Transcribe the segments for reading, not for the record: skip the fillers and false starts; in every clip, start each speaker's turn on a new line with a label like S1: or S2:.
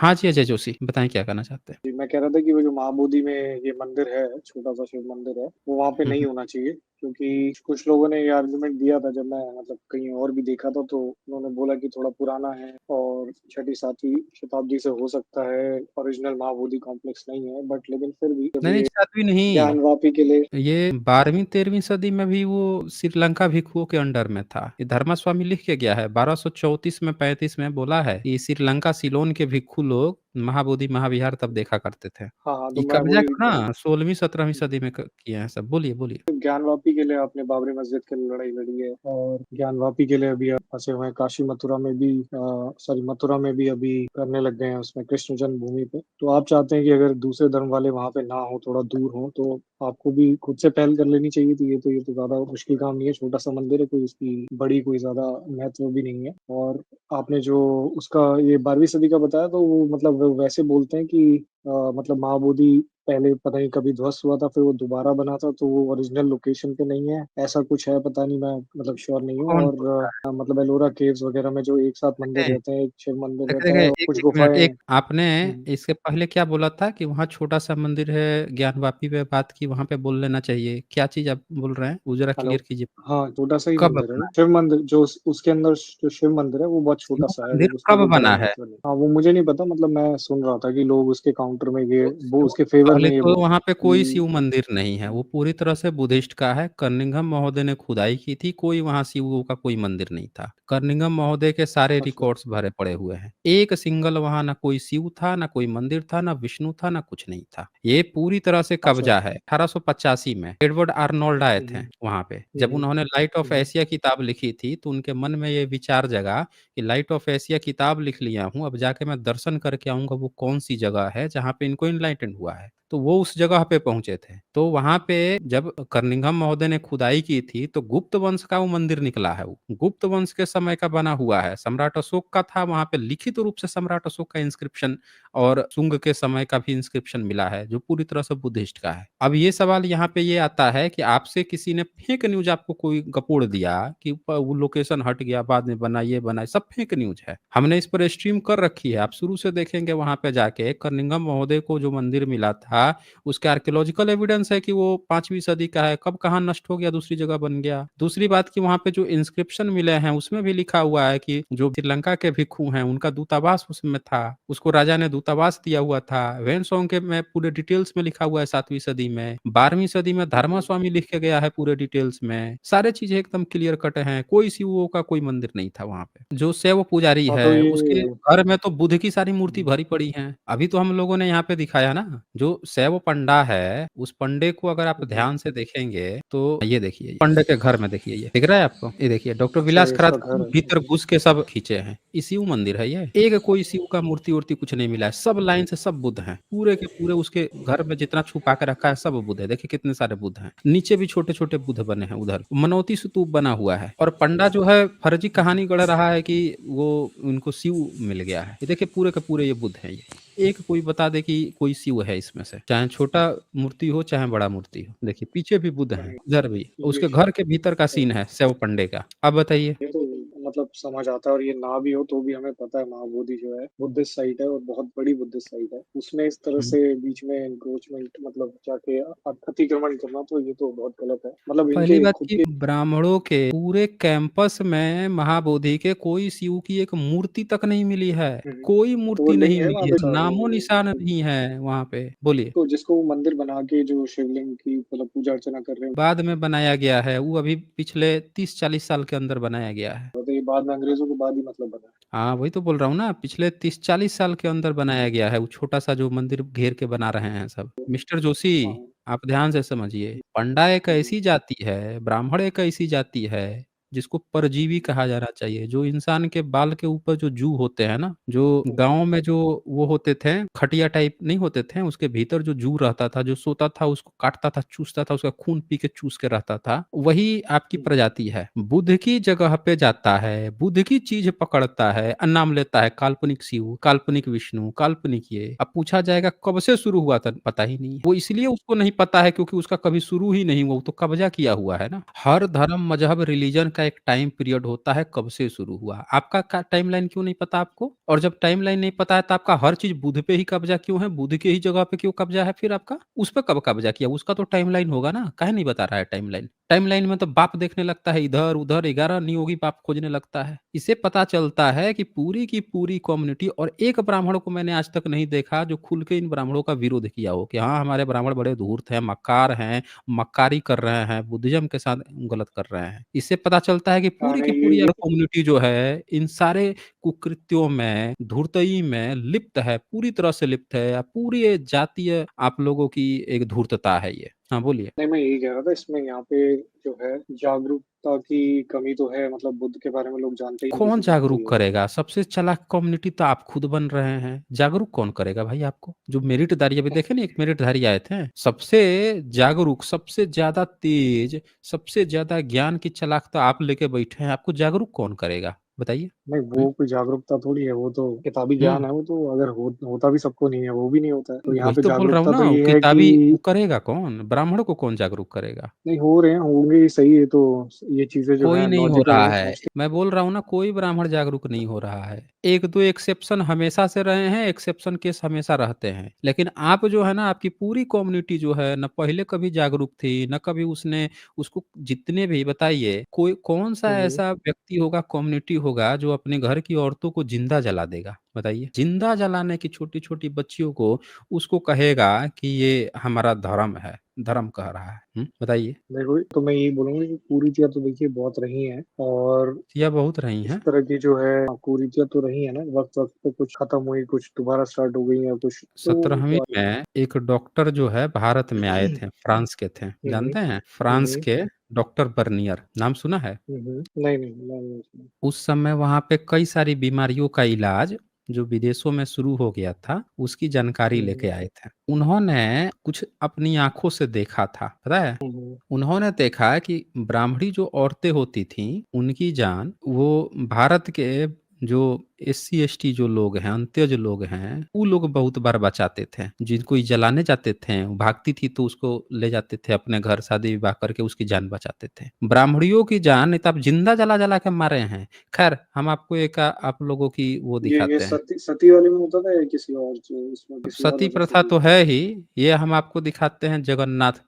S1: हाँ जी, अजय जोशी, बताएँ क्या कहना चाहते हैं?
S2: जी, मैं कह रहा था कि वो जो महाबोधि में ये मंदिर है, छोटा-सा शिव मंदिर है, वो वहाँ पे
S1: हुँ,
S2: नहीं
S1: हुँ।
S2: होना चाहिए क्योंकि कुछ लोगों ने ये आर्गुमेंट दिया था जब मैं मतलब कहीं और भी देखा था तो उन्होंने बोला कि थोड़ा पुराना है और 6ठी-7वीं शताब्दी से हो सकता है, ओरिजिनल महाबोधि कॉम्प्लेक्स नहीं है बट लेकिन फिर भी जब
S1: नहीं, नहीं,
S2: ये
S1: शायद भी नहीं।
S2: ज्ञानवापी के लिए
S1: ये 12वीं-13वीं सदी में भी वो श्रीलंका भिक्षुओं के अंडर में था। ये धर्मस्वामी लिख के गया है, 1234 में 35 में बोला है कि श्रीलंका सिलोन के भिक्षु लोग महाबोधि महाविहार तब देखा करते थे।
S2: हाँ, हाँ, तो
S1: ये
S2: मैं
S1: कब्ज़ा
S2: वही
S1: को ना 16वीं-17वीं सदी में क किए हैं सब। बोलिए, बोलिए।
S2: ज्ञानवापी के लिए आपने बाबरी मस्जिद के लिए लड़ाई लड़ी है और ज्ञानवापी के लिए अभी आप फंसे हुए हैं काशी मथुरा में भी सॉरी मथुरा में भी अभी करने लग गए हैं उसमें कृष्ण जन्मभूमि पे। तो आप चाहते हैं कि अगर दूसरे धर्म वाले वहाँ पे ना हो, थोड़ा दूर हो, तो आपको भी खुद से पहल कर लेनी चाहिए थी। ये तो ज़्यादा मुश्किल काम नहीं है, छोटा-सा मंदिर है, कोई उसकी बड़ी कोई ज़्यादा महत्व भी नहीं है। और आपने जो उसका ये 12वीं सदी का बताया तो वो मतलब वो वैसे बोलते हैं कि मतलब महाबोधि पहले पता नहीं कभी ध्वस्त हुआ था, फिर वो दोबारा बना था, तो वो ओरिजिनल लोकेशन पे नहीं है, ऐसा कुछ है, पता नहीं मैं मतलब श्योर नहीं हूँ
S1: कौन
S2: और
S1: बोल रहा है?
S2: मतलब एलोरा केव्स वगैरह में जो एक साथ मंदिर
S1: देखें
S2: रहते हैं, एक शिव मंदिर
S1: देखिए,
S2: रहता है
S1: देखिए,
S2: और
S1: एक
S2: कुछ
S1: एक मिनट,
S2: गुफाएँ
S1: एक आपने
S2: हुँ,
S1: इसके पहले क्या बोला था कि वहाँ छोटा-सा मंदिर है, ज्ञानवापी पे बात की, वहाँ पे बोल लेना चाहिए। क्या चीज़ आप बोल रहे हैं? वो ज़रा
S2: हेलो।
S1: क्लियर कीजिए।
S2: हाँ, छोटा-सा ही
S1: कब
S2: मंदिर है
S1: बना
S2: वो,
S1: है?
S2: शिव मंदिर जो उसके अंदर जो शिव मंदिर है, वो बहुत
S1: शिव
S2: छोटा-सा है,
S1: मंदिर
S2: वो उसका
S1: कब
S2: कोई बड़ा
S1: बना है?
S2: महत्व नहीं। हाँ, वो मुझे नहीं पता मतलब मैं सुन रहा था कि लोग उसके काउंटर में ये
S1: तो
S2: वो उसके
S1: सबसे
S2: फ़ेवर
S1: पहले
S2: में ये
S1: तो
S2: बोल
S1: वहाँ पे कोई
S2: कि
S1: शिव मंदिर नहीं है, वो पूरी तरह से बुद्धिस्ट का है। कर्निंघम महोदय ने खुदाई की थी, कोई वहाँ शिवों का कोई मंदिर नहीं था। कर्निंघम महोदय के सारे
S2: अच्छा,
S1: रिकॉर्ड्स भरे पड़े हुए हैं। एक सिंगल वहाँ ना कोई शिव था, ना कोई मंदिर था, ना विष्णु था, ना कुछ नहीं था। ये पूरी तरह से
S2: अच्छा।
S1: कब्जा है। 1885 में एडवर्ड आर्नोल्ड आए
S2: हुँ,
S1: थे
S2: हुँ।
S1: वहाँ पे।
S2: हुँ,
S1: जब
S2: हुँ।
S1: उन्होंने light
S2: hmm,
S1: of
S2: hmm.
S1: Asia किताब लिखी थी, तो उनके मन में ये विचार जगा कि लाइट ऑफ एशिया किताब लिख लिया हूँ, अब जाके मैं दर्शन करके आऊँगा वो कौन-सी जगह है जहाँ पे इनको एनलाइटेंड हुआ है। तो वो उस जगह पे पहुँचे थे। तो वहाँ पे जब कर्निंघम महोदय ने खुदाई की थी, तो गुप्त वंश का वो मंदिर निकला है वो। गुप्त वंश के समय का बना हुआ है। सम्राट अशोक का था, वहाँ पे लिखित रूप से सम्राट अशोक का इंस्क्रिप्शन और शुंग के समय का भी इंस्क्रिप्शन मिला है, जो पूरी तरह से बुद्धिस्ट का है। अब ये सवाल यहाँ पे ये आता है कि आपसे किसी ने फेक न्यूज़ आपको कोई गपोड़ दिया कि वो लोकेशन हट गया, बाद में बना, ये बना, सब फेक न्यूज़ है। हमने इस पर स्ट्रीम कर रखी है, आप शुरू से देखेंगे वहाँ पे जाके कर्निंघम महोदय को जो मंदिर मिला था, उसके आर्कियोलॉजिकल एविडेंस है कि वो 5वीं सदी का है, कब कहाँ नष्ट हो गया, दूसरी जगह बन गया। दूसरी बात कि वहाँ पे जो इंस्क्रिप्शन मिले हैं, उसमें भी लिखा हुआ है कि जो श्रीलंका के भिक्षु हैं, उनका दूतावास उसमें था। उसको राजा ने दूतावास दिया हुआ था। वेनसोंग के में पूरे डिटेल्स में लिखा हुआ है 7वीं सदी में। 12वीं सदी में
S2: हुँ, हुँ।
S1: धर्मस्वामी लिख के गया है पूरे डिटेल्स में। सारी चीज़ें एकदम क्लियर कट हैं। कोई शिवों का कोई मंदिर नहीं था वहाँ पे। जो शैव पुजारी
S2: हाँ, तो
S1: है, उसके
S2: ये
S1: घर में तो बुद्ध की सारी मूर्ति
S2: हुँ,
S1: भरी पड़ी हैं। अभी तो हम लोगों ने यहाँ पे दिखाया ना, जो शैव पंडा है, उस पंडे को अगर आप
S2: हुँ, हुँ।
S1: ध्यान से देखेंगे, तो ये देखिए, पंडे के घर में देखिए ये। दिख रहा है आपको? ये देखिए, डॉक्टर
S2: अच्छा
S1: विलास
S2: ये
S1: खरात
S2: इसका घर है।
S1: भीतर घुस के सब खींचे हैं। ये शिव मंदिर है ये। एक कोई शिव का मूर्ति-वूर्ति कुछ नहीं मिला है। सब लाइन से सब बुद्ध हैं। पूरे के पूरे उसके घर में जितना छुपा के रखा है, सब बुद्ध है। देखिए कितने सारे बुद्ध हैं। नीचे भी छोटे-छोटे बुद्ध बने हैं उधर। मनौती स्तूप बना हुआ है और पंडा जो है फर्जी कहानी गढ़ रहा है कि वो उनको शिव मिल गया है। ये देखिए पूरे के पूरे ये बुद्ध हैं ये। एक कोई बता दे कि कोई शिव है इसमें से, चाहे छोटा मूर्ति हो चाहे बड़ा मूर्ति हो। देखिए पीछे भी बुद्ध हैं, इधर भी।
S2: ये
S1: उसके घर के भीतर का सीन है शैव पंडे का। अब बताइए।
S2: ये तो मतलब समझ आता है और ये ना भी हो तो भी हमें पता है महाबोधि जो है बुद्धिस्ट साइट है और बहुत बड़ी बुद्धिस्ट साइट है। उसमें इस तरह
S1: हुँ।
S2: से बीच में एनक्रोचमेंट मतलब जाके अतिक्रमण करना तो ये तो बहुत गलत है। मतलब
S1: पहली
S2: इनके
S1: बात
S2: खुद
S1: कि
S2: के
S1: ब्राह्मणों के पूरे कैंपस में महाबोधि के कोई शिव की एक मूर्ति तक नहीं मिली है।
S2: हुँ, हुँ।
S1: कोई
S2: तो वो
S1: मूर्ति
S2: नहीं
S1: नहीं
S2: है वहाँ
S1: मिली
S2: पे
S1: है,
S2: वो
S1: नामो-निशान नहीं है वहाँ पे। बोलिए।
S2: जिसको वो मंदिर बना के जो शिवलिंग की मतलब पूजा अर्चना कर रहे हैं,
S1: बाद में बनाया गया है, वो अभी पिछले 30-40 साल के अंदर बनाया गया है।
S2: तो ये बाद में अंग्रेज़ों के बाद ही मतलब बना है।
S1: हाँ, वही तो बोल रहा हूँ ना, पिछले 30-40 साल के अंदर बनाया गया है, वो छोटा-सा जो मंदिर घेर के बना रहे हैं सब। मिस्टर जोशी,
S2: हाँ,
S1: आप ध्यान से समझिए, पंडा एक
S2: हुँ,
S1: ऐसी जाति है, ब्राह्मण एक ऐसी जाति है, जिसको परजीवी कहा जाना चाहिए। जो इंसान के बाल के ऊपर जो जूं होते हैं ना, जो
S2: हुँ, हुँ,
S1: गाँव में जो वो होते थे, खटिया टाइप नहीं होते थे, उसके भीतर जो जूं रहता था, जो सोता था, उसको काटता था, चूसता था, उसका खून पी के चूस के रहता था, वही आपकी
S2: हुँ,
S1: प्रजाति है। बुद्ध की जगह पे जाता है, बुद्ध की चीज़ पकड़ता है, नाम लेता है काल्पनिक शिव, काल्पनिक विष्णु, काल्पनिक ये। अब पूछा जाएगा कब से शुरू हुआ था, पता ही नहीं है। वो इसलिए उसको नहीं पता है क्योंकि उसका कभी शुरू ही नहीं हुआ, वो तो कब्ज़ा किया हुआ है ना। हर धर्म, मज़हब, रिलिजन का एक टाइम पीरियड होता है कब से शुरू हुआ। आपका का टाइमलाइन क्यों नहीं पता आपको? और जब टाइमलाइन नहीं पता है तो आपका हर चीज़ बुध पे ही कब्ज़ा क्यों है? बुध के ही जगह पे क्यों कब्ज़ा है फिर आपका? उस पे कब कब्ज़ा किया? उसका तो टाइमलाइन होगा ना, काहे नहीं बता रहा है टाइमलाइन? टाइमलाइन में तो बाप देखने लगता है इधर-उधर 11 नियोगी बाप खोजने लगता है। इससे पता चलता है कि पूरी की पूरी कम्युनिटी और एक ब्राह्मण को मैंने आज तक नहीं देखा जो खुल के इन ब्राह्मणों का विरोध किया हो कि हाँ, हमारे ब्राह्मण बड़े धूर्त हैं, मक्कार हैं, मक्कारी कर रहे हैं, बुद्धिज़्म के साथ गलत कर रहे हैं। इससे पता चलता है कि
S2: हाँ,
S1: पूरी की
S2: नहीं
S1: पूरी
S2: ये
S1: कम्युनिटी जो है, इन सारे कुकृत्यों में, धूर्तई में लिप्त है, पूरी तरह से लिप्त है या पूरी ये जातीय आप लोगों की एक धूर्तता है ये। हाँ, बोलिए।
S2: नहीं, मैं यही कह रहा था इसमें यहाँ पे जो है जागरूकता की कमी तो है, मतलब बुद्ध के बारे में लोग जानते ही नहीं,
S1: कौन
S2: किसी को पता ही
S1: जागरूक
S2: होगा।
S1: करेगा? सबसे चालाक कम्युनिटी तो आप खुद बन रहे हैं। जागरूक कौन करेगा भाई आपको? जो मेरिटधारी अभी देखे ना एक मेरिटधारी आए थे, सबसे जागरूक, सबसे ज़्यादा तेज, सबसे ज़्यादा ज्ञान की चालाक तो आप लेके बैठे हैं। आपको जागरूक कौन करेगा? बताइए?
S2: नहीं,
S1: हुँ,
S2: वो कोई जागरूकता थोड़ी है, वो तो किताबी
S1: हुँ।
S2: ज्ञान है, वो तो अगर होता भी सबको नहीं है, वो भी नहीं होता है। तो यहाँ
S1: वही
S2: पे
S1: तो बोल रहा हूँ
S2: जागरूकता
S1: ना,
S2: तो
S1: वो
S2: ये है कि
S1: किताबी वो करेगा कौन? ब्राह्मण को कौन जागरूक करेगा?
S2: नहीं हो रहे हैं, होंगे ही सही है, तो ये चीज़ें जो
S1: कोई
S2: हैं
S1: नहीं हो
S2: लॉजिकल
S1: रहा
S2: है,
S1: है।
S2: समझती
S1: मैं बोल रहा हूँ ना कोई ब्राह्मण जागरूक नहीं हो रहा है। 1-2 एक्सेप्शन हमेशा से रहे हैं, एक्सेप्शन केस हमेशा रहते हैं। लेकिन आप जो है ना आपकी पूरी कम्युनिटी जो है ना पहले कभी जागरूक थी, ना कभी उसने उसको जितने भी बताइए कोई कौन-सा
S2: हुँ,
S1: ऐसा व्यक्ति होगा, कम्युनिटी होगा जो अपने घर की औरतों को जिंदा जला देगा? बताइए। जिंदा जलाने की छोटी-छोटी बच्चियों को उसको कहेगा कि ये हमारा धर्म है, धर्म कह रहा है। बताइए।
S2: देखो तो मैं यही बोलूँगा कि कुरीतियाँ तो देखिए बहुत रही हैं और
S1: यह बहुत रही
S2: इस
S1: हैं।
S2: तरह की जो है कुरीतियाँ तो रही हैं ना, वक़्त-वक़्त पे कुछ खत्म हुई, कुछ दोबारा स्टार्ट हो गई या कुछ तो
S1: 17वीं में एक डॉक्टर जो है भारत में आए थे, फ्रांस के थे।
S2: हुँ, हुँ।
S1: जानते हैं?
S2: हुँ,
S1: फ्रांस
S2: हुँ।
S1: के डॉक्टर बर्नियर, नाम सुना है?
S2: हुँ, हुँ। नहीं, नहीं, मैंने नहीं सुना।
S1: उस समय वहाँ पे कई सारी बीमारियों का इलाज जो विदेशों में शुरू हो गया था, उसकी जानकारी
S2: हुँ,
S1: लेके
S2: हुँ।
S1: आए थे। उन्होंने कुछ अपनी आँखों से देखा था, पता है?
S2: हुँ, हुँ।
S1: उन्होंने देखा कि ब्राह्मणी जो औरतें होती थीं, उनकी जान वो भारत के जो एससी-एसटी जो लोग हैं, अंत्यज लोग हैं, वो लोग बहुत बार बचाते थे। जिनको ये जलाने जाते थे, वो भागती थी तो उसको ले जाते थे अपने घर, शादी-विवाह करके उसकी जान बचाते थे। ब्राह्मणियों की जान नहीं तो आप जिंदा जला-जला के मारे हैं। खैर हम आपको एक आप लोगों की वो
S2: ये
S1: दिखाते हैं।
S2: सती सती वाले में होता था या किसी और इसमें
S1: अब
S2: किसी और
S1: सती
S2: वजह से
S1: प्रथा
S2: भी?
S1: तो है ही, ये हम आपको दिखाते हैं जगन्नाथ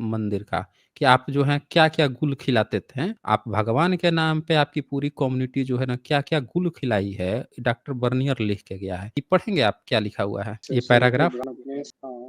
S1: मंदिर का, कि आप जो हैं क्या-क्या गुल खिलाते थे। आप भगवान के नाम पे आपकी पूरी कम्युनिटी जो है ना क्या-क्या गुल खिलाई है, डॉक्टर बर्नियर लिख के गया है। ये पढ़ेंगे आप क्या लिखा हुआ है,
S2: ऐसे
S1: ये
S2: अवसरों पर
S1: पैराग्राफ?
S2: ब्राह्मण अपने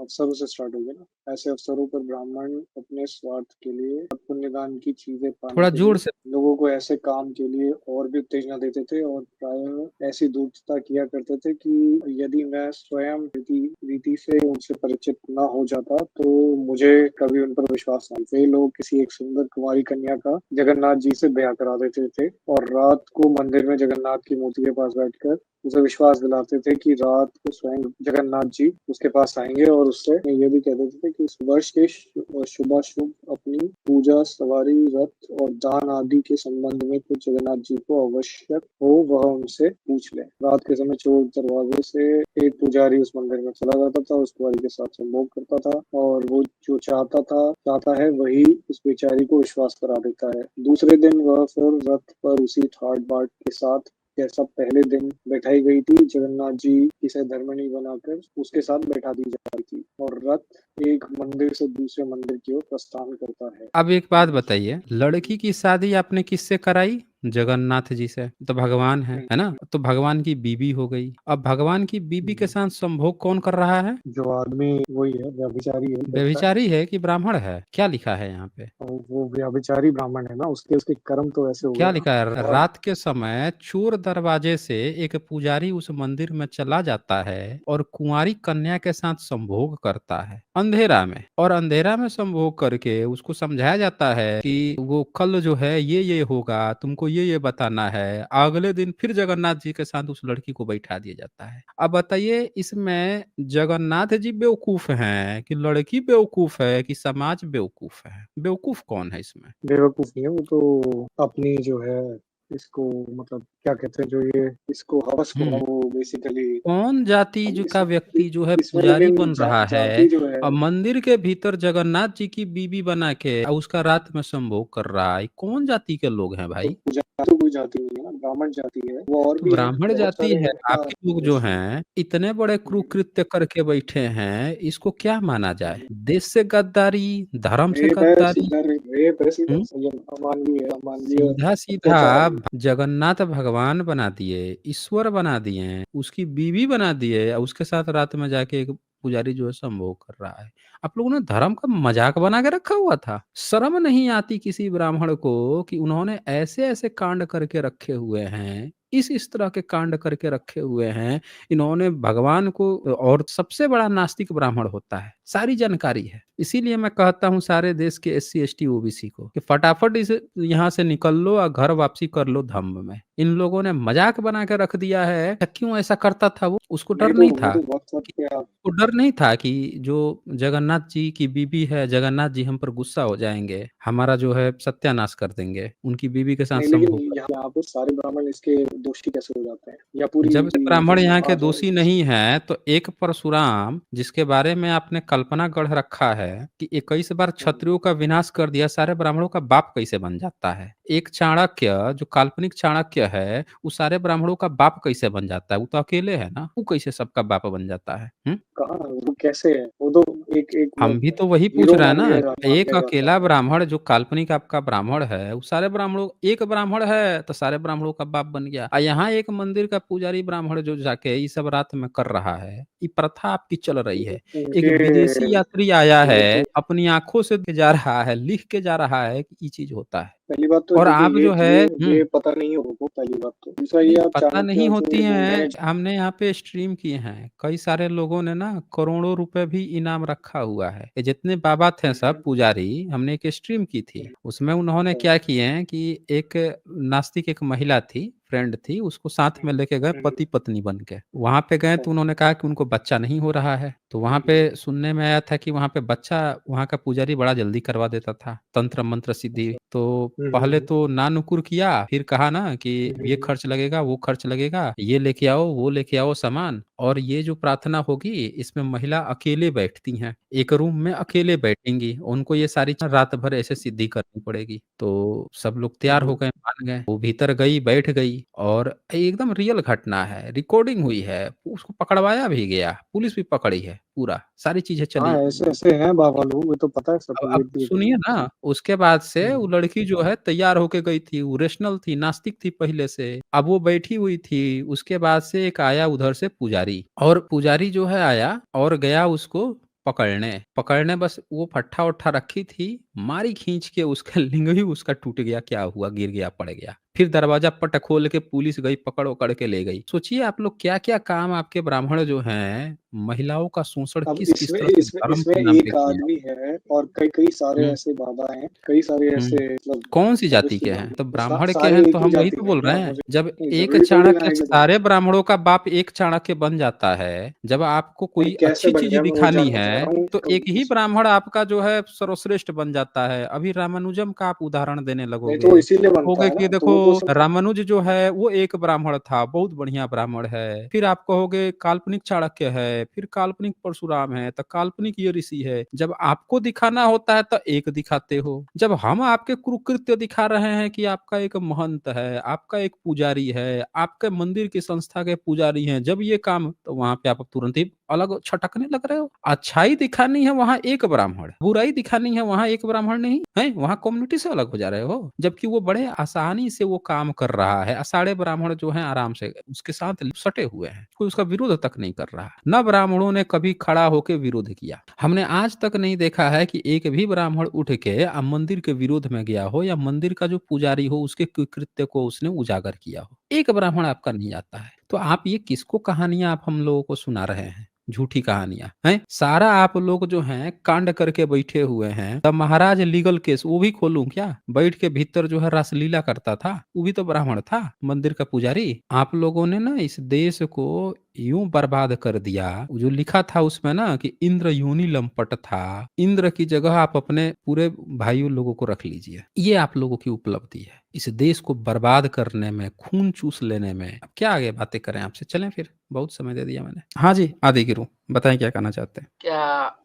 S2: अवसरों से स्टार्ट हो गया ना। ऐसे अवसरों पर ब्राह्मण अपने स्वार्थ के लिए पुण्यदान की चीज़ें पाने
S1: थोड़ा
S2: के
S1: जोर
S2: लिए
S1: से
S2: लोगों को ऐसे काम के लिए और भी उत्तेजना देते थे और प्रायः ऐसी धूर्तता किया करते थे कि यदि मैं स्वयं रीति रीति से उनसे परिचित ना हो जाता, तो मुझे कभी उन पर विश्वास नहीं। वे लोग किसी एक सुंदर कुँवारी कन्या का जगन्नाथ जी से ब्याह करा देते थे और रात को मंदिर में जगन्नाथ की मूर्ति के पास बैठकर उसे विश्वास दिलाते थे कि रात को स्वयं जगन्नाथ जी उसके पास आएँगे और उससे ये भी कह देते थे कि इस वर्ष के शुभाशुभ अपनी पूजा, सवारी, रथ और दान आदि के संबंध में कुछ जगन्नाथ जी को आवश्यक हो, वह उनसे पूछ लें। रात के समय चोर दरवाजे से एक पुजारी उस मंदिर में चला जाता था, उस कुँवारी के साथ संभोग करता था और वो जो चाहता है वही उस बेचारी को विश्वास करा देता है। दूसरे दिन वह फिर रथ पर उसी ठाट-बाट के साथ जैसा पहले दिन बैठाई गई थी, जगन्नाथ जी की सहधर्मिणी बनाकर उसके साथ बैठा दी जाती थी और रथ एक मंदिर से दूसरे मंदिर की ओर प्रस्थान करता है।
S1: अब एक बात बताइए, लड़की की शादी आपने किससे कराई? जगन्नाथ जी से, तो भगवान है ना?
S2: हुँ,
S1: तो भगवान की बीवी हो गई। अब भगवान की बीवी के
S2: हुँ।
S1: साथ संभोग कौन कर रहा है?
S2: जो आदमी वही है, व्यभिचारी है, करता है
S1: व्यभिचारी है कि ब्राह्मण है? क्या लिखा है यहाँ पे?
S2: और वो व्यभिचारी ब्राह्मण है ना, उसके उसके कर्म तो ऐसे हो
S1: क्या
S2: गए ना
S1: लिखा है?
S2: और
S1: रात के समय चोर दरवाजे से एक पुजारी उस मंदिर में चला जाता है और कुंवारी कन्या के साथ संभोग करता है अंधेरा में, और अंधेरा में संभोग करके उसको समझाया जाता है कि वो कल जो है ये होगा, तुमको ये बताना है। अगले दिन फिर जगन्नाथ जी के साथ उस लड़की को बैठा दिया जाता है। अब बताइए इसमें जगन्नाथ जी बेवकूफ हैं कि लड़की बेवकूफ है कि समाज बेवकूफ है? बेवकूफ कौन है इसमें?
S2: बेवकूफ़ नहीं है, वो तो अपनी जो है इसको मतलब क्या कहते हैं, जो ये इसको हवस को
S1: हुँ।
S2: वो बेसिकली
S1: कौन जाति
S2: अब
S1: जो
S2: इस
S1: का व्यक्ति जो है
S2: इसमें
S1: पुजारी
S2: लेकिन
S1: बन रहा
S2: जाति
S1: है
S2: जो है,
S1: और मंदिर के भीतर जगन्नाथ जी की बीबी बना के उसका रात में संभोग कर रहा है, कौन जाति के लोग हैं
S2: तो
S1: भाई?
S2: पुजारी तो कोई जाति नहीं है ना, ब्राह्मण जाति है, वो और
S1: तो
S2: भी हैं,
S1: ब्राह्मण
S2: बहुत
S1: जाति
S2: सारे
S1: है,
S2: इनका
S1: आपके लोग जो
S2: ऋषि
S1: हैं इतने बड़े
S2: हुँ,
S1: कुकृत्य करके बैठे हैं, इसको क्या माना जाए?
S2: हुँ।
S1: देश से गद्दारी, धर्म से गद्दारी।
S2: रेप है सीधा
S1: हुँ?
S2: संयम अमानवीय
S1: सीधा-सीधा
S2: अत्याचार।
S1: जगन्नाथ भगवान बना दिए, ईश्वर बना दिए, उसकी बीवी बना दिए और उसके साथ रात में जाके एक पुजारी जो है संभोग कर रहा है। आप लोगों ने धर्म का मज़ाक बना के रखा हुआ था। शर्म नहीं आती किसी ब्राह्मण को कि उन्होंने ऐसे-ऐसे कांड करके रखे हुए हैं, इस तरह के कांड करके रखे हुए हैं। इन्होंने भगवान को और सबसे बड़ा नास्तिक ब्राह्मण होता है, सारी जानकारी है। इसीलिए मैं कहता हूँ सारे देश के एससी, एसटी, ओबीसी को कि फटाफट इस यहाँ से निकल लो और घर वापसी कर लो धम्म में। इन लोगों ने मज़ाक बना के रख दिया है। क्यों ऐसा करता था वो? उसको डर नहीं
S2: नहीं
S1: था
S2: तो व्हाट्सएप
S1: कि
S2: पे आप
S1: उसको डर नहीं था कि जो जगन्नाथ जी की बीवी है, जगन्नाथ जी हम पर गुस्सा हो जाएँगे, हमारा जो है सत्यानाश कर देंगे, उनकी बीवी के साथ
S2: नहीं, लेकिन
S1: संभोग कर
S2: यहाँ पे सारे ब्राह्मण इसके दोषी कैसे हो जाते हैं? या पूरी
S1: जब से ब्राह्मण यहाँ के
S2: आ जाए
S1: दोषी
S2: इसमें?
S1: नहीं हैं, तो एक परशुराम जिसके बारे में आपने कल्पना गढ़ रखा है कि 21 बार
S2: हुँ,
S1: क्षत्रियों का विनाश कर दिया, सारे ब्राह्मणों का बाप कैसे बन जाता है? एक चाणक्य जो काल्पनिक चाणक्य है, वो सारे ब्राह्मणों का बाप कैसे बन जाता है? वो तो अकेले है ना, वो कैसे सबका बाप बन जाता है? हुँ?
S2: कहाँ वो कैसे है? वो तो एक
S1: हम भी तो वही पूछ
S2: हीरो
S1: रहे हैं ना,
S2: मान
S1: एक
S2: लिया जाता
S1: अकेला
S2: है।
S1: ब्राह्मण जो काल्पनिक आपका ब्राह्मण है, वो सारे ब्राह्मणों एक ब्राह्मण है, तो सारे ब्राह्मणों का बाप बन गया। यहाँ एक मंदिर का पुजारी ब्राह्मण जो जाके ये सब रात में कर रहा है, ये प्रथा आपकी चल रही है। एक
S2: इनके
S1: विदेशी यात्री आया
S2: ये
S1: है,
S2: तो
S1: अपनी आँखों से जा रहा है, लिख के जा रहा है कि ये चीज़ होता है
S2: पहली बात तो
S1: और
S2: देखिए
S1: आप जो है
S2: ये पता नहीं है उनको पहली बात तो। दूसरा ये
S1: नहीं,
S2: आप
S1: पता नहीं
S2: चाणक्य
S1: होती
S2: से
S1: हैं,
S2: मैंने
S1: हमने यहाँ पे स्ट्रीम किए हैं। कई सारे लोगों ने ना करोड़ों रुपए भी इनाम रखा हुआ है। ये जितने बाबा थे
S2: हुँ,
S1: सब
S2: हुँ,
S1: पुजारी, हमने एक स्ट्रीम की थी।
S2: हुँ,
S1: उसमें उन्होंने
S2: हुँ,
S1: क्या किए हैं कि एक नास्तिक एक महिला थी, फ्रेंड थी, उसको साथ में लेके गए
S2: हुँ, हुँ,
S1: पति-पत्नी बन के। वहाँ पे गए तो
S2: हुँ,
S1: उन्होंने कहा कि उनको बच्चा नहीं हो रहा है। तो वहाँ पे
S2: हुँ,
S1: सुनने में आया था कि वहाँ पे बच्चा वहाँ का पुजारी बड़ा जल्दी करवा देता था, तंत्र-मंत्र सिद्धि।
S2: अच्छा।
S1: तो
S2: हुँ, हुँ,
S1: पहले
S2: हुँ,
S1: तो नानुकुर किया, फिर कहा ना कि
S2: हुँ,
S1: ये
S2: हुँ,
S1: खर्च लगेगा, वो खर्च लगेगा, ये लेके आओ, वो लेके आओ सामान और ये जो प्रार्थना होगी इसमें महिला अकेले बैठती हैं, एक रूम में अकेले बैठेंगी, उनको ये सारी रात भर ऐसे सिद्धि करनी पड़ेगी। तो सब लोग
S2: हुँ,
S1: तैयार हो
S2: हुँ।
S1: गए, मान गए, वो भीतर गई, बैठ गई और एकदम रियल घटना है, रिकॉर्डिंग हुई है, उसको पकड़वाया भी गया, पुलिस भी पकड़ी है, पूरा, सारी चीज़ें
S2: हाँ,
S1: चली।
S2: ऐसे-ऐसे हैं बाबा लोग, ये तो पता है सबको,
S1: अब
S2: ये तो
S1: सुनिए ना, उसके बाद से वो
S2: हुँ,
S1: लड़की जो है तैयार होके गई थी, वो रेशनल थी, नास्तिक थी पहले से। अब वो बैठी हुई थी, उसके बाद से एक आया उधर से पुजारी और पुजारी जो है आया और गया उसको पकड़ने। पकड़ने बस वो फट्टा-वट्टा रखी थी, मारी खींच के उसका लिंग ही उसका टूट गया, क्या हुआ? गिर गया, पड़ गया। फिर दरवाज़ा पट खोल के पुलिस गई, पकड़-वकड़ के ले गई। सोचिए आप लोग क्या-क्या काम आपके ब्राह्मण जो हैं, महिलाओं का शोषण
S2: अब
S1: किस-किस
S2: इसमें
S1: तरह से
S2: इसमें
S1: धर्म
S2: इसमें
S1: के नाम पे
S2: एक
S1: किए हैं।
S2: आदमी है और कई सारे
S1: हुँ।
S2: ऐसे बाबा हैं, कई सारे
S1: हुँ।
S2: ऐसे मतलब
S1: कौन-सी जाति
S2: सर्विस
S1: के हैं? तो
S2: सा
S1: ब्राह्मण के
S2: सारे
S1: हैं
S2: एक
S1: तो
S2: ही
S1: हम वही
S2: जाति
S1: तो
S2: के
S1: बोल
S2: हैं ना,
S1: रहे
S2: आप
S1: हैं।
S2: मुझे
S1: जब
S2: नहीं
S1: एक
S2: ज़रूरी थोड़ी ना
S1: चाणक्य
S2: है कि
S1: सारे ब्राह्मणों का बाप एक चाणक्य बन जाता है, जब आपको
S2: नहीं
S1: कोई
S2: कैसे
S1: अच्छी
S2: बन
S1: चीज़
S2: गया मैं वही
S1: दिखानी
S2: जानना चाह
S1: है,
S2: रहा हूँ
S1: तो एक ही ब्राह्मण आपका जो है सर्वश्रेष्ठ बन जाता है। अभी रामानुजम का आप उदाहरण देने
S2: नहीं तो वो
S1: लगोगे,
S2: इसीलिए बनता
S1: कहोगे
S2: है
S1: कि
S2: ना, तो
S1: देखो
S2: वो क्वेश्चन
S1: रामानुज जो है वो एक ब्राह्मण था, बहुत बढ़िया ब्राह्मण है। फिर आप कहोगे काल्पनिक चाणक्य है, फिर काल्पनिक परशुराम है, तो काल्पनिक ये ऋषि है। जब आपको दिखाना होता है तो एक दिखाते हो। जब हम आपके कुकृत्य दिखा रहे हैं कि आपका एक महंत है, आपका एक पुजारी है, आपके मंदिर की संस्था के पुजारी हैं, जब ये काम तो वहाँ पे आप तुरंत ही अलग छटकने लग रहे हो। अच्छाई दिखानी है वहाँ एक ब्राह्मण, बुराई दिखानी है वहाँ एक ब्राह्मण नहीं, हैं? वहाँ कम्युनिटी से अलग हो जा रहे हो। जबकि वो बड़े आसानी से वो काम कर रहा है। सारे ब्राह्मण जो हैं आराम से उसके साथ सटे हुए हैं। कोई उसका विरोध तक नहीं कर रहा। ना ब्राह्मणों ने कभी खड़ा होके विरोध किया। हमने आज तक नहीं देखा है कि एक भी ब्राह्मण उठ के मंदिर के विरोध में गया हो या मंदिर का जो पुजारी हो उसके कुकृत्य को उसने उजागर किया हो। एक ब्राह्मण आपका नहीं आता है। तो आप ये किसको कहानियाँ आप हम लोगों को सुना रहे हैं? झूठी कहानियाँ, हैं? सारा आप लोग जो हैं कांड करके बैठे हुए हैं। तब महाराज लीगल केस वो भी खोलूँ क्या? बैठ के भीतर जो है रासलीला करता था, वो भी तो ब्राह्मण था, मंदिर का पुजारी। आप लोगों ने ना इस देश को यूं बर्बाद कर दिया। जो लिखा था उसमें ना कि इंद्र योनि लंपट था, इंद्र की जगह आप अपने पूरे भाइयों लोगों को रख लीजिए। ये आप लोगों की उपलब्धि है इस देश को बर्बाद करने में, खून चूस लेने में। अब क्या आगे बातें करें आपसे, चलें फिर, बहुत समय दे दिया मैंने। हाँ जी, आदि गिरु बताएं क्या कहना चाहते हैं।
S3: क्या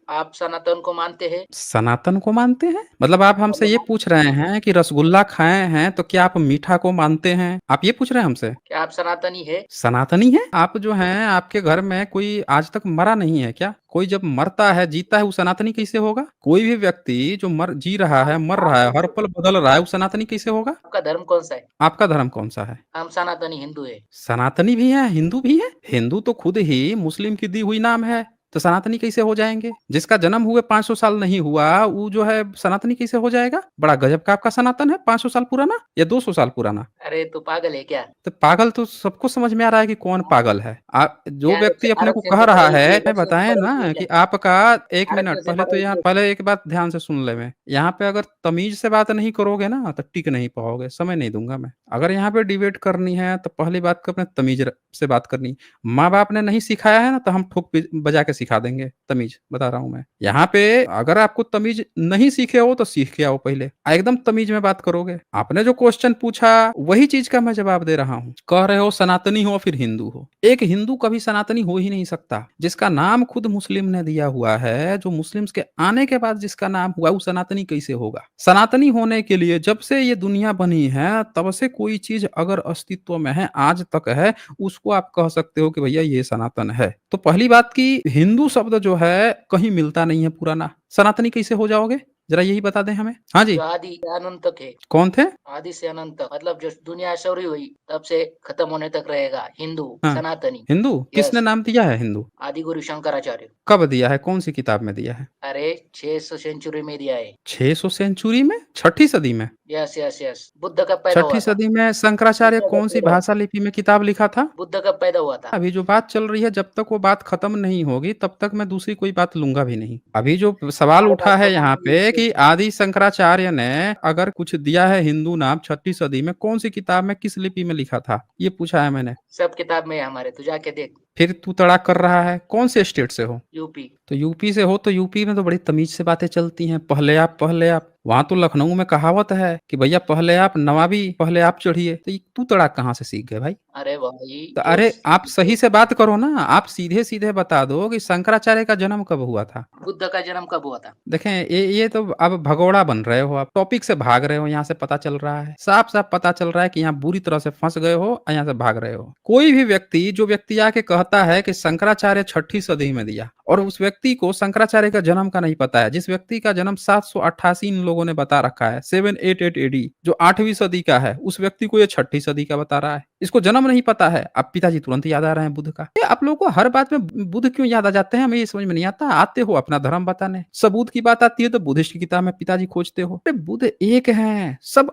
S3: आप सनातन को मानते हैं?
S1: सनातन को मानते हैं मतलब आप हमसे ये पूछ रहे हैं कि रसगुल्ला खाए हैं तो क्या आप मीठा को मानते हैं, आप ये पूछ रहे हैं हमसे?
S3: क्या आप सनातनी है?
S1: सनातनी है आप जो हैं, आपके घर में कोई आज तक मरा नहीं है क्या? कोई जब मरता है जीता है वो सनातनी कैसे होगा? कोई भी व्यक्ति जो जी रहा है, मर रहा है, हर पल बदल रहा है, वो सनातनी कैसे होगा?
S3: आपका धर्म कौन सा है?
S1: आपका धर्म कौन सा है?
S3: हम सनातनी हिंदू है।
S1: सनातनी भी है, हिंदू भी है। हिंदू तो खुद ही मुस्लिम की दी हुई नाम है, तो सनातनी कैसे हो जाएंगे? जिसका जन्म हुए 500 साल नहीं हुआ वो जो है सनातनी कैसे हो जाएगा? बड़ा गजब का आपका सनातन है, 500 साल पुराना या 200 साल पुराना?
S3: अरे तू पागल है क्या?
S1: तो पागल तो सबको समझ में आ रहा है कि कौन पागल है। जो व्यक्ति अपने को
S3: आरक्षण
S1: कह
S3: से
S1: रहा
S3: पढ़ाई की
S1: है,
S3: है, आरक्षण से
S1: बताएं
S3: पढ़ाई की
S1: ना
S3: है
S1: कि
S3: क्या?
S1: आपका, एक
S3: आरक्षण
S1: मिनट
S3: से
S1: पहले तो
S3: पढ़ाई
S1: यहाँ
S3: की है।
S1: पहले एक बात ध्यान से सुन ले। मैं यहाँ पे अगर तमीज से बात नहीं करोगे ना तो टिक नहीं पाओगे, समय नहीं दूंगा मैं। अगर यहाँ पे डिबेट करनी है तो पहली बात को अपने तमीज से बात करनी। माँ बाप ने नहीं सिखाया है ना तो हम ठोक बजा के सिखा देंगे तमीज, बता रहा हूँ मैं। यहाँ पे अगर आपको तमीज नहीं सीखे हो तो सीख के आओ पहले, एकदम तमीज में बात करोगे। आपने जो क्वेश्चन पूछा वही चीज का मैं जवाब दे रहा हूँ। कह रहे हो सनातनी हो फिर हिंदू हो, एक हिंदू कभी सनातनी हो ही नहीं सकता। जिसका नाम खुद मुस्लिम ने दिया हुआ है, जो मुस्लिम्स के आने के बाद जिसका नाम हुआ, वो सनातनी कैसे होगा? सनातनी होने के लिए जब से ये दुनिया बनी है तब से कोई चीज अगर अस्तित्व में है, आज तक है, उसको आप कह सकते हो कि भैया ये सनातन है। तो पहली बात की हिंदू शब्द जो है कहीं मिलता नहीं है पुराना, सनातनी कैसे हो जाओगे? जरा यही बता दें हमें। हाँ जी,
S3: जो आदि से अनंत तक है।
S1: कौन थे?
S3: आदि से अनंत तक, मतलब जो दुनिया शुरू हुई तब से खत्म होने तक रहेगा हिंदू,
S1: हाँ,
S3: सनातनी।
S1: हिंदू किसने
S3: यस,
S1: नाम दिया है हिंदू?
S3: आदि गुरु शंकराचार्य।
S1: कब दिया है, कौन सी किताब में दिया है?
S3: अरे 600 सेंचुरी में दिया है।
S1: 600 सेंचुरी में, छठी सदी में?
S3: यस यस यस, बुद्ध कब पैदा
S1: छठी
S3: हुआ था?
S1: सदी में शंकराचार्य
S3: बुद्ध कब
S1: कौन सी
S3: पैदा हुआ
S1: भाषा लिपि में किताब लिखा था?
S3: बुद्ध कब पैदा हुआ था?
S1: अभी जो बात चल रही है जब तक वो बात खत्म नहीं होगी तब तक मैं दूसरी कोई बात लूंगा भी नहीं। अभी जो सवाल
S3: हमारे
S1: उठा
S3: पास
S1: है
S3: खत्म
S1: यहाँ
S3: नहीं
S1: पे
S3: होती
S1: कि
S3: है।
S1: आदि शंकराचार्य ने अगर कुछ दिया है हिंदू नाम छठी सदी में, कौन सी किताब में, किस लिपि में लिखा था, ये पूछा है मैंने।
S3: सब किताब में है हमारे, तू जाके देख।
S1: फिर तू तड़ाक कर रहा है, कौन से स्टेट से हो?
S3: यूपी।
S1: तो यूपी से हो तो यूपी में तो बड़ी तमीज से बातें चलती हैं, पहले आप पहले आप। वहां तो लखनऊ में कहावत है कि भैया पहले आप नवाबी पहले आप चढ़िए। तो ये तू तड़ाक कहाँ से सीख गए भाई?
S3: अरे भाई
S1: तो
S3: जो
S1: अरे आप सही से बात करो ना, आप सीधे सीधे बता दो कि शंकराचार्य का जन्म कब हुआ था।
S3: बुद्ध का जन्म कब हुआ था?
S1: देखें ये तो अब भगोड़ा बन रहे हो, आप टॉपिक से भाग रहे हो। यहाँ से पता चल रहा है, साफ साफ पता चल रहा है कि यहाँ बुरी तरह से फंस गए हो और यहाँ से भाग रहे हो। कोई भी व्यक्ति जो व्यक्ति आके कहता है कि शंकराचार्य छठी सदी में दिया, और उस व्यक्ति को शंकराचार्य का जन्म का नहीं पता है, जिस व्यक्ति का जन्म 788 इन लोगों ने बता रखा है, 788 एडी, जो 8वीं सदी का है, उस व्यक्ति को ये छठी सदी का बता रहा है, इसको जन्म नहीं पता है। अब पिताजी तुरंत याद आ रहे हैं बुद्ध का। आप लोगों को हर बात में बुद्ध क्यों याद आ जाते हैं, हमें ये समझ में नहीं आता। आते हो अपना धर्म बताने, सबूत की बात आती है तो बुद्धिस्ट की किताब में पिताजी खोजते हो। अरे बुद्ध एक है, सब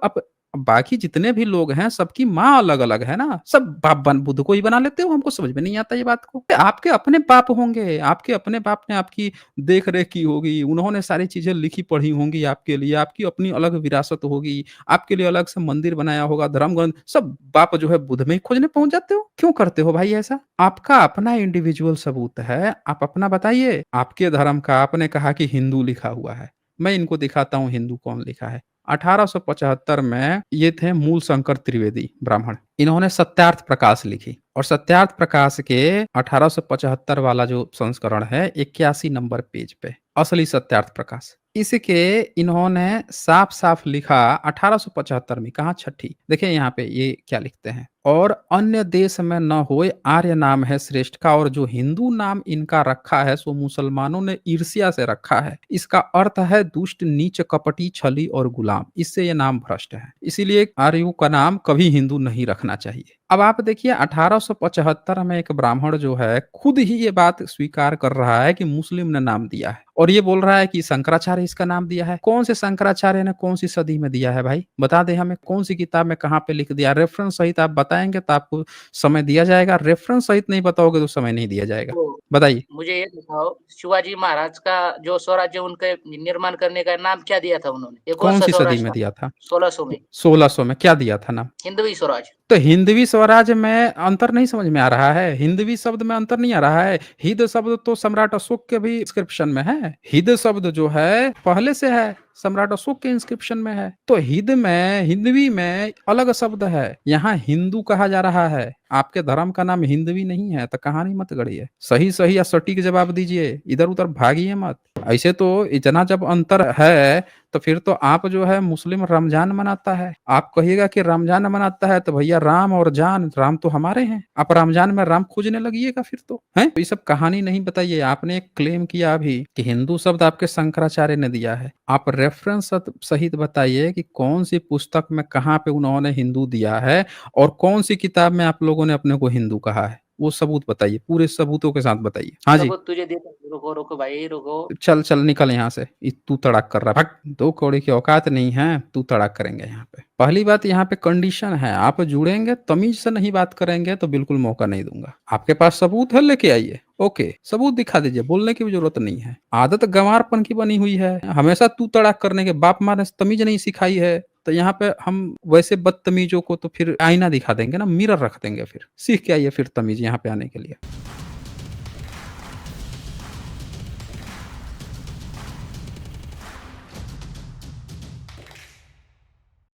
S1: बाकी जितने भी लोग हैं सबकी माँ अलग अलग है ना, सब बाप बुद्ध को ही बना लेते हो। हमको समझ में नहीं आता ये बात को। आपके अपने बाप होंगे, आपके अपने बाप ने आपकी देख रेख की होगी, उन्होंने सारी चीजें लिखी पढ़ी होंगी आपके लिए, आपकी अपनी अलग विरासत होगी, आपके लिए अलग से मंदिर बनाया होगा, धर्म ग्रंथ सब। बाप जो है बुद्ध में ही खोजने पहुंच जाते हो, क्यों करते हो भाई ऐसा? आपका अपना इंडिविजुअल सबूत है, आप अपना बताइए। आपके धर्म का आपने कहा कि हिंदू लिखा हुआ है, मैं इनको दिखाता हूँ हिंदू कौन लिखा है। 1875 में ये थे मूल शंकर त्रिवेदी ब्राह्मण, इन्होंने सत्यार्थ प्रकाश लिखी, और सत्यार्थ प्रकाश के 1875 वाला जो संस्करण है 81 नंबर पेज पे, असली सत्यार्थ प्रकाश, इसके इन्होंने साफ साफ लिखा 1875 में, कहा छठी, देखिए यहाँ पे ये क्या लिखते हैं, और अन्य देश में न होए आर्य नाम है श्रेष्ठ का, और जो हिंदू नाम इनका रखा है सो मुसलमानों ने ईर्ष्या से रखा है, इसका अर्थ है दुष्ट नीच कपटी छली और गुलाम, इससे ये नाम भ्रष्ट है, इसीलिए आर्यों का नाम कभी हिंदू नहीं रखना चाहिए। अब आप देखिए 1875 में एक ब्राह्मण जो है खुद ही ये बात स्वीकार कर रहा है कि मुस्लिम ने नाम दिया है, और ये बोल रहा है कि शंकराचार्य इसका नाम दिया है। कौन से शंकराचार्य ने कौन सी सदी में दिया है भाई, बता दे हमें, कौन सी किताब में कहाँ पे लिख दिया? रेफरेंस सहित आप बताएंगे तो आपको समय दिया जाएगा, रेफरेंस सहित नहीं बताओगे तो समय नहीं दिया जाएगा।
S3: तो
S1: बताइए।
S3: मुझे ये बताओ, शिवाजी महाराज का जो स्वराज्य उनके निर्माण करने का नाम क्या दिया था उन्होंने? ये कौन
S1: कौन
S3: सा
S1: सी सदी
S3: स्वराज
S1: में
S3: था?
S1: दिया था?
S3: 1600 में
S1: 1600 में क्या दिया था नाम?
S3: हिंदवी स्वराज।
S1: तो हिंदवी स्वराज में अंतर नहीं समझ में आ रहा है? हिंदवी शब्द में अंतर नहीं आ रहा है? हिंद शब्द तो सम्राट अशोक के भी इंस्क्रिप्शन में है। हिंद शब्द जो है पहले से है, सम्राट अशोक के इंस्क्रिप्शन में है। तो हिंद में, हिंदवी में अलग शब्द है। यहाँ हिंदू कहा जा रहा है। आपके धर्म का नाम हिंदवी नहीं है तो कहानी मत गढ़िए। सही सही या सटीक जवाब दीजिए, इधर उधर भागिए मत। ऐसे तो इतना जब अंतर है तो फिर तो आप जो है मुस्लिम रमजान मनाता है, आप कहिएगा कि रमजान मनाता है तो भैया राम और जान, राम तो हमारे हैं, आप रमजान में राम खोजने लगिएगा फिर तो है। तो ये सब कहानी नहीं बताइए। आपने एक क्लेम किया अभी कि हिंदू शब्द आपके शंकराचार्य ने दिया है, आप रेफरेंस सहित बताइए कि कौन सी पुस्तक में कहाँ पे उन्होंने हिंदू दिया है और कौन सी किताब में आप लोगों ने अपने को हिंदू कहा है। वो सबूत बताइए, पूरे सबूतों के साथ बताइए। हाँ जी,
S3: सबूत तुझे देता हूँ, रुको रुको भाई रुको।
S1: चल चल निकल यहाँ से। तू तड़ाक कर रहा है, भग, 2 कौड़ी की औकात नहीं है, तू तड़ाक करेंगे यहाँ पे। पहली बात, यहाँ पे कंडीशन है, आप जुड़ेंगे तमीज से नहीं बात करेंगे तो बिल्कुल मौका नहीं दूंगा। आपके पास सबूत है, लेके आइए। ओके, सबूत दिखा दीजिए, बोलने की भी जरूरत नहीं है। आदत गंवारपन की बनी हुई है, हमेशा तू तड़ाक करने के। बाप माँ ने तमीज नहीं सिखाई है तो यहाँ पे हम वैसे बदतमीजों को तो फिर आईना दिखा देंगे ना, मिरर रख देंगे, फिर सीख के आइए फिर तमीज यहाँ पे आने के लिए।